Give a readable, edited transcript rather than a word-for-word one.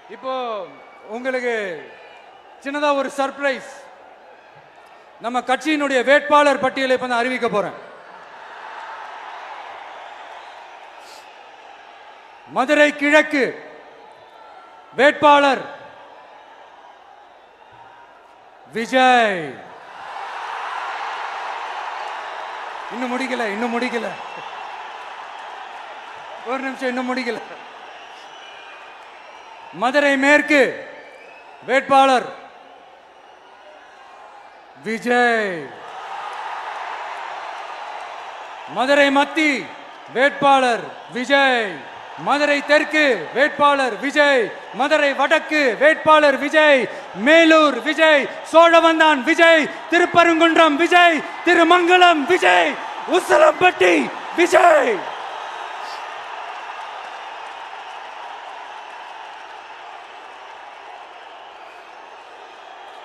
இப்போ உங்களுக்கு சின்னதா ஒரு சர்ப்ரைஸ். நம்ம கட்சியினுடைய வேட்பாளர் பட்டியலை இப்ப நான் அறிவிக்க போறேன். மதுரை கிழக்கு வேட்பாளர் விஜய். இன்னும் முடிக்கல ஒரு நிமிஷம், இன்னும் முடிக்கல. மதுரை மேற்கு வேட்பாளர் விஜய். மதுரை மத்தி வேட்பாளர் விஜய். மதுரை தெற்கு வேட்பாளர் விஜய். மதுரை வடக்கு வேட்பாளர் விஜய். மேலூர் விஜய். சோழவந்தான் விஜய். திருப்பரங்குன்றம் விஜய். திருமங்கலம் விஜய். உசிலம்பட்டி விஜய்.